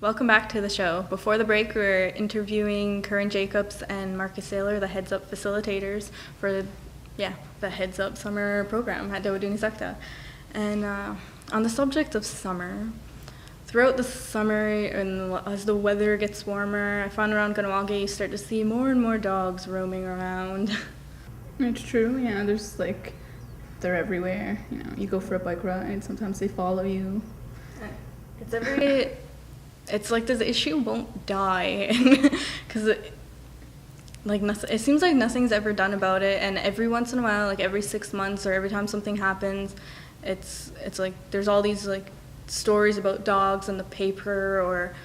Welcome back to the show. Before the break, we were interviewing Curran Jacobs and Marcus Saylor, the Heads Up facilitators for the Heads Up summer program at Dowdouni Secta. And on the subject of summer, throughout the summer and as the weather gets warmer, I found around Kahnawake you start to see more and more dogs roaming around. It's true, yeah, they're everywhere. You know, you go for a bike ride, sometimes they follow you. It's like this issue won't die because it seems like nothing's ever done about it, and every once in a while, like every 6 months or every time something happens, it's like there's all these like stories about dogs in the paper or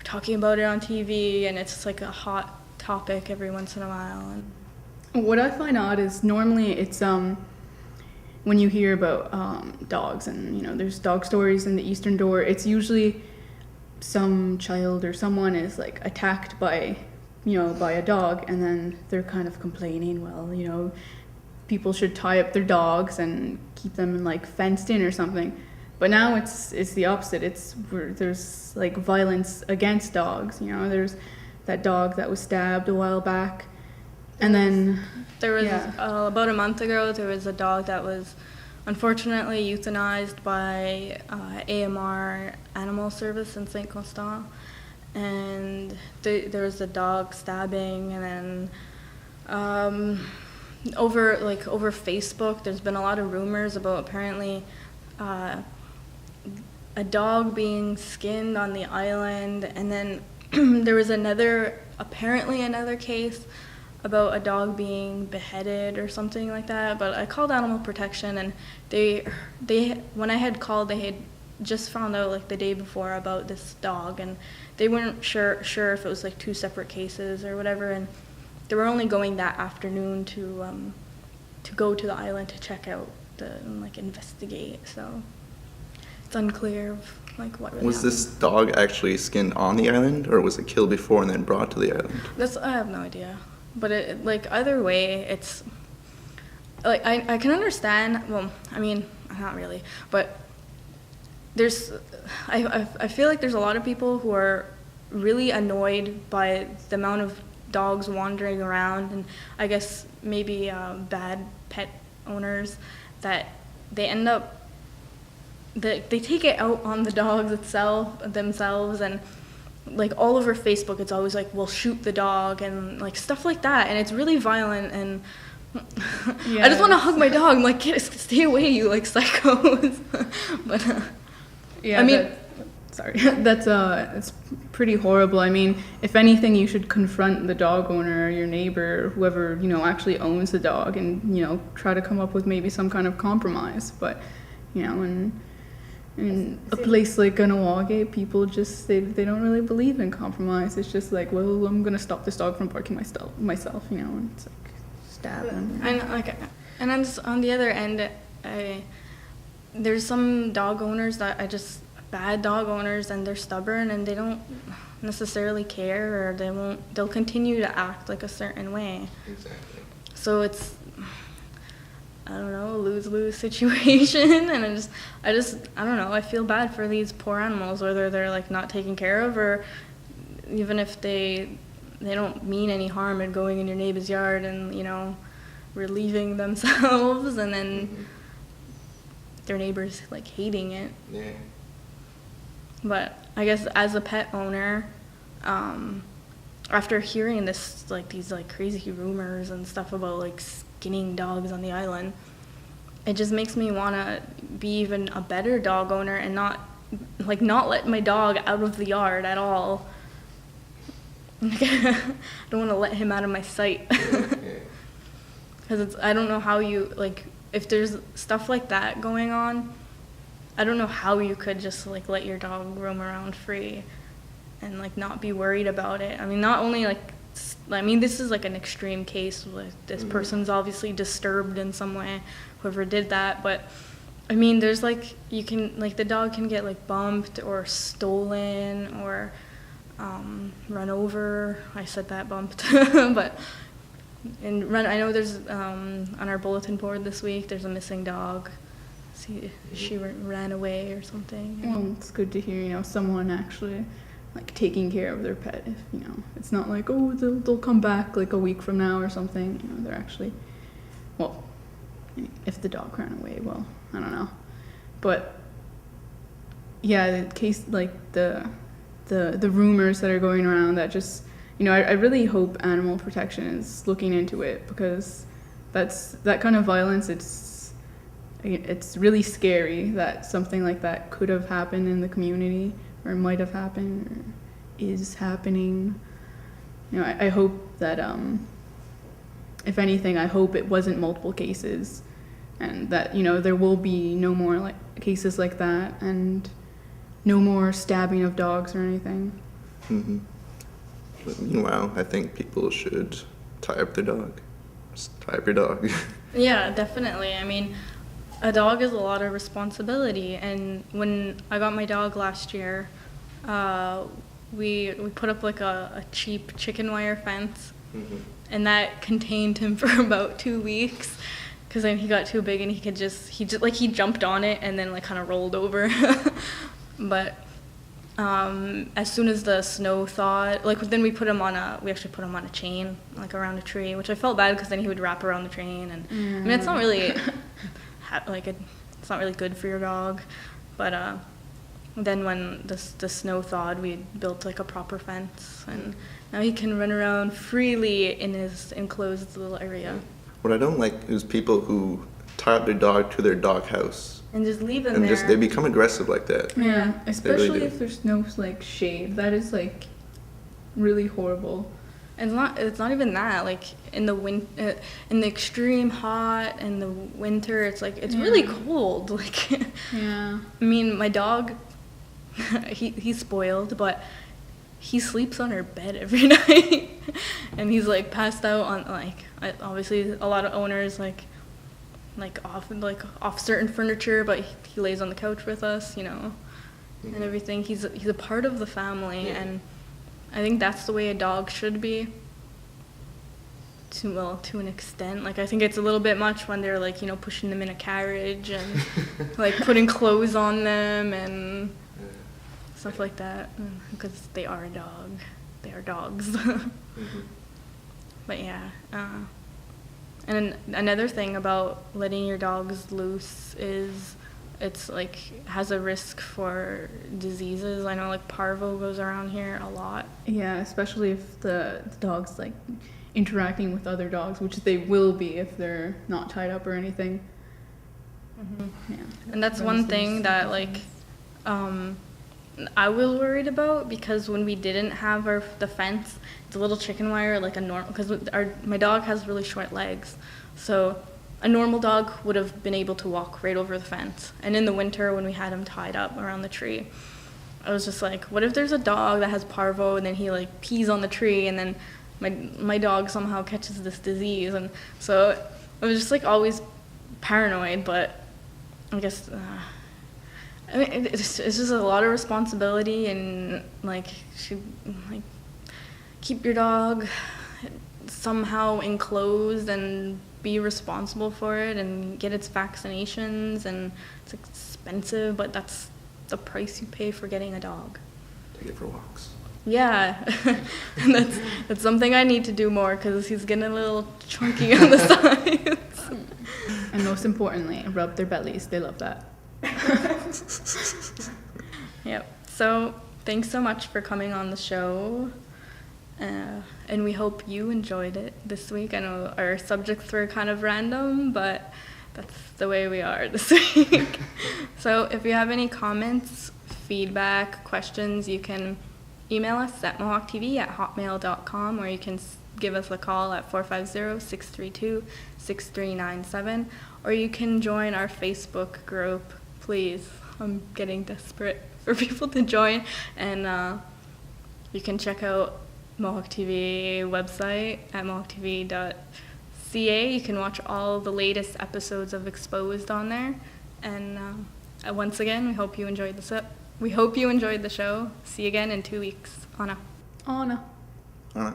talking about it on TV, and it's like a hot topic every once in a while. And What I find odd is normally it's when you hear about dogs and, you know, there's dog stories in the Eastern Door, it's usually some child or someone is like attacked by a dog, and then they're kind of complaining, well, you know, people should tie up their dogs and keep them like fenced in or something. But now it's the opposite. It's where there's like violence against dogs. You know, there's that dog that was stabbed a while back, and then there was about a month ago there was a dog that was unfortunately euthanized by AMR Animal Service in St. Constant, and there was a dog stabbing, and then over Facebook there's been a lot of rumors about apparently a dog being skinned on the island, and then there was another case about a dog being beheaded or something like that. But I called Animal Protection, and they when I had called, they had just found out like the day before about this dog, and they weren't sure if it was like two separate cases or whatever, and they were only going that afternoon to go to the island to check out and like investigate. So it's unclear of like what really Was happened. this dog actually skinned on the island, or was it killed before and then brought to the island? I have no idea. But either way, it's like I can understand. Well, I mean, not really, but I feel like there's a lot of people who are really annoyed by the amount of dogs wandering around, and I guess maybe bad pet owners that they end up they take it out on the dogs themselves, and like all over Facebook it's always like, we'll shoot the dog and like stuff like that, and it's really violent, and I just want to hug my dog. I'm like, stay away, you like psychos. But yeah, I mean, it's pretty horrible. I mean, if anything, you should confront the dog owner or your neighbor or whoever, you know, actually owns the dog, and, you know, try to come up with maybe some kind of compromise. But, you know, in a place like Kahnawake, people just they don't really believe in compromise. It's just like, well, I'm gonna stop this dog from barking myself, you know, and it's like stab him. And then on the other end, there's some dog owners that are just bad dog owners, and they're stubborn, and they don't necessarily care, or they'll continue to act like a certain way. Exactly. So it's, I don't know, a lose-lose situation, and I don't know, I feel bad for these poor animals, whether they're like not taken care of, or even if they don't mean any harm in going in your neighbor's yard and, you know, relieving themselves, and then their neighbors like hating it. Yeah. But I guess as a pet owner, after hearing these crazy rumors and stuff about like skinning dogs on the island, it just makes me want to be even a better dog owner and not let my dog out of the yard at all. I don't want to let him out of my sight. Because I don't know how you, like, if there's stuff like that going on, I don't know how you could just like let your dog roam around free and like not be worried about it. I mean, not only this is like an extreme case with this person's obviously disturbed in some way, whoever did that, but I mean, there's like, you can, like, the dog can get like bumped or stolen or run over. I said that, bumped. But I know there's on our bulletin board this week there's a missing dog. She ran away or something. Well, it's good to hear, you know, someone actually like taking care of their pet. If you know, it's not like, oh, they'll come back like a week from now or something. You know, they're actually, well, if the dog ran away, well, I don't know, but yeah, the case, like the rumors that are going around, that just, you know, I really hope Animal Protection is looking into it, because that kind of violence, it's really scary that something like that could have happened in the community, or might have happened, or is happening. You know, I hope that, if anything, I hope it wasn't multiple cases, and that, you know, there will be no more like cases like that, and no more stabbing of dogs or anything. Mm-hmm. But meanwhile, I think people should tie up their dog. Just tie up your dog. Yeah, definitely. I mean, a dog is a lot of responsibility, and when I got my dog last year, we put up like a cheap chicken wire fence, Mm-hmm. and that contained him for about 2 weeks, because then he got too big and he jumped on it and then like kind of rolled over. But as soon as the snow thawed, like then we actually put him on a chain, like around a tree, which I felt bad because then he would wrap around the chain, and I mean, it's not really it's not really good for your dog. But then when the snow thawed, we built like a proper fence, and now he can run around freely in his enclosed little area. What I don't like is people who tie up their dog to their dog house. And just leave them And there. they become aggressive like that. Yeah, especially do. if there's no like shade. That is like really horrible. And it's not even that. Like in the extreme hot and the winter, it's like it's really cold. Like, Yeah. I mean, my dog, he's spoiled, but he sleeps on her bed every night, and he's like passed out on obviously a lot of owners like off certain furniture, but he lays on the couch with us, you know, and everything. He's a part of the family, and I think that's the way a dog should be. To an extent, like I think it's a little bit much when they're like, you know, pushing them in a carriage and like putting clothes on them and stuff like that, because they are a dog. They are dogs. But yeah. And another thing about letting your dogs loose is it's like has a risk for diseases. I know like parvo goes around here a lot. Yeah, especially if the dog's like interacting with other dogs, which they will be if they're not tied up or anything. Yeah. And that's one thing that like I was worried about, because when we didn't have the fence, it's a little chicken wire, like a normal, because my dog has really short legs, so a normal dog would have been able to walk right over the fence. And in the winter, when we had him tied up around the tree, I was just like, what if there's a dog that has parvo and then he like pees on the tree, and then my dog somehow catches this disease? And so I was just like always paranoid. But I guess I mean, it's just a lot of responsibility, and like keep your dog somehow enclosed and be responsible for it and get its vaccinations, and it's expensive, but that's the price you pay for getting a dog. Take it for walks. Yeah, and that's something I need to do more, because he's getting a little chunky on the sides. And most importantly, rub their bellies. They love that. Yep. So thanks so much for coming on the show, and we hope you enjoyed it this week. I know our subjects were kind of random, but that's the way we are this week. So if you have any comments, feedback, questions, you can email us at mohawktv@hotmail.com, or you can give us a call at 450-632-6397, or you can join our Facebook group. Please, I'm getting desperate for people to join, and you can check out Mohawk TV website at mohawktv.ca. You can watch all the latest episodes of Exposed on there, and once again, we hope you enjoyed the show. See you again in 2 weeks. Anna. Anna. All right.